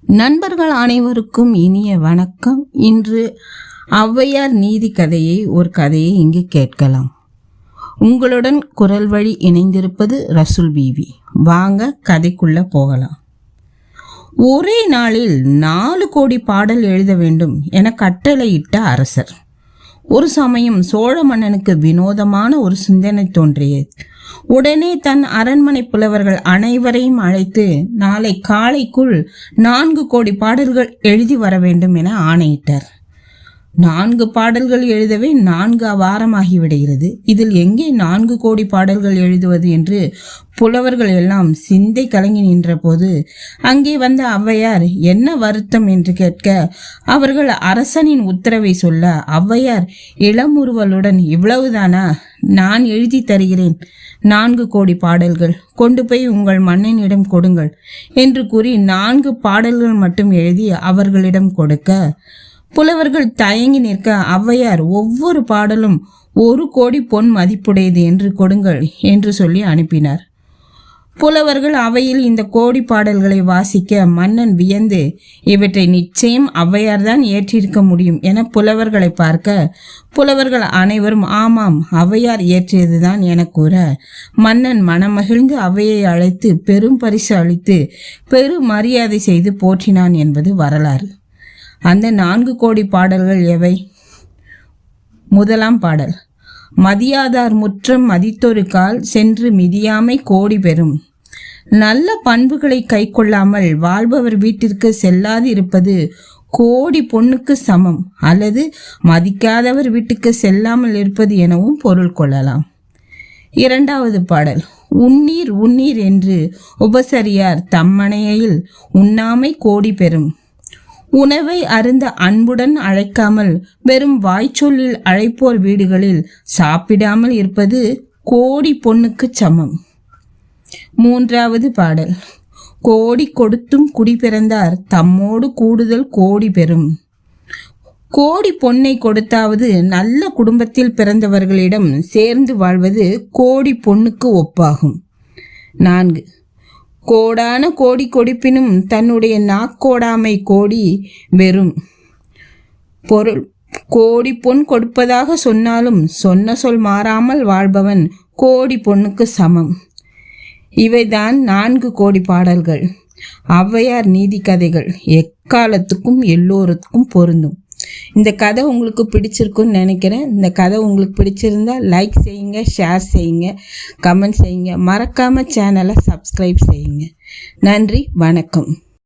நண்பர்கள் அனைவருக்கும் இனிய வணக்கம். இன்று ஔவையார் நீதி கதையை இங்கு கேட்கலாம். உங்களுடன் குரல் வழி இணைந்திருப்பது ரசூல் பீவி. வாங்க கதைக்குள்ள போகலாம். ஒரே நாளில் 4 கோடி பாடல் எழுத வேண்டும் என கட்டளையிட்ட அரசர். ஒரு சமயம் சோழ மன்னனுக்கு வினோதமான ஒரு சிந்தனை தோன்றியது. உடனே தன் அரண்மனை புலவர்கள் அனைவரையும் அழைத்து நாளை காலைக்குள் 4 கோடி பாடல்கள் எழுதி வர வேண்டும் என ஆணையிட்டார். 4 பாடல்கள் எழுதவே 4 வாரமாகிவிடுகிறது. இதில் எங்கே 4 கோடி பாடல்கள் எழுதுவது என்று புலவர்கள் எல்லாம் சிந்தை கலங்கி நின்ற போது அங்கே வந்த ஔவையார் என்ன வருத்தம் என்று கேட்க, அவர்கள் அரசனின் உத்தரவை சொல்ல ஔவையார் இளமுறுவலுடன், இவ்வளவுதானா? நான் எழுதி தருகிறேன். 4 கோடி பாடல்கள் கொண்டு போய் உங்கள் மன்னனிடம் கொடுங்கள் என்று கூறி 4 பாடல்கள் மட்டும் எழுதி அவர்களிடம் கொடுக்க, புலவர்கள் தயங்கி நிற்க ஔவையார் ஒவ்வொரு பாடலும் 1 கோடி பொன் மதிப்புடையது என்று கொடுங்கள் என்று சொல்லி அனுப்பினார். புலவர்கள் அவையில் இந்த கோடி பாடல்களை வாசிக்க மன்னன் வியந்து, இவற்றை நிச்சயம் ஔவையார் தான் ஏற்றிருக்க முடியும் என புலவர்களை பார்க்க, புலவர்கள் அனைவரும் ஆமாம் ஔவையார் ஏற்றியதுதான் என கூற, மன்னன் மனமகிழ்ந்து ஔவையை அழைத்து பெரும் பரிசு அளித்து பெரும் மரியாதை செய்து போற்றினான் என்பது வரலாறு. அந்த 4 கோடி பாடல்கள் எவை? முதலாம் பாடல்: மதியாதார் முற்றம் மதித்தொரு கால் சென்று மிதியாமை கோடி பெறும். நல்ல பண்புகளை கை கொள்ளாமல் வாழ்பவர் வீட்டிற்கு செல்லாது இருப்பது கோடி பொண்ணுக்கு சமம், அல்லது மதிக்காதவர் வீட்டுக்கு செல்லாமல் இருப்பது எனவும் பொருள் கொள்ளலாம். இரண்டாவது பாடல்: உன்னீர் உன்னீர் என்று உபசரியார் தம்மனையில் உண்ணாமை கோடி பெறும். உணவை அருந்த அன்புடன் அழைக்காமல் வெறும் வாய்ச்சொல்லில் அழைப்போர் வீடுகளில் சாப்பிடாமல் இருப்பது கோடி பொண்ணுக்கு சமம். மூன்றாவது பாடல்: கோடி கொடுத்தும் குடி பிறந்தார் தம்மோடு கூடுதல் கோடி பெறும். கோடி பொன்னை கொடுத்தாவது நல்ல குடும்பத்தில் பிறந்தவர்களிடம் சேர்ந்து வாழ்வது கோடி பொண்ணுக்கு ஒப்பாகும். 4. கோடான கோடி கொடுப்பினும் தன்னுடைய நாக்கோடாமை கோடி வெறும். பொருள்: கோடி பொன் கொடுப்பதாக சொன்னாலும் சொன்ன சொல் மாறாமல் வாழ்பவன் கோடி பொண்ணுக்கு சமம். இவைதான் 4 கோடி பாடல்கள். ஔவையார் நீதி கதைகள் எக்காலத்துக்கும் எல்லோருக்கும் பொருந்தும். இந்த கதை உங்களுக்கு பிடிச்சிருக்குன்னு நினைக்கிறேன். இந்த கதை உங்களுக்கு பிடிச்சிருந்தா லைக் செய்யுங்க, ஷேர் செய்யுங்க, கமெண்ட் செய்யுங்க. மறக்காமல் சேனலை சப்ஸ்கிரைப் செய்யுங்க. நன்றி, வணக்கம்.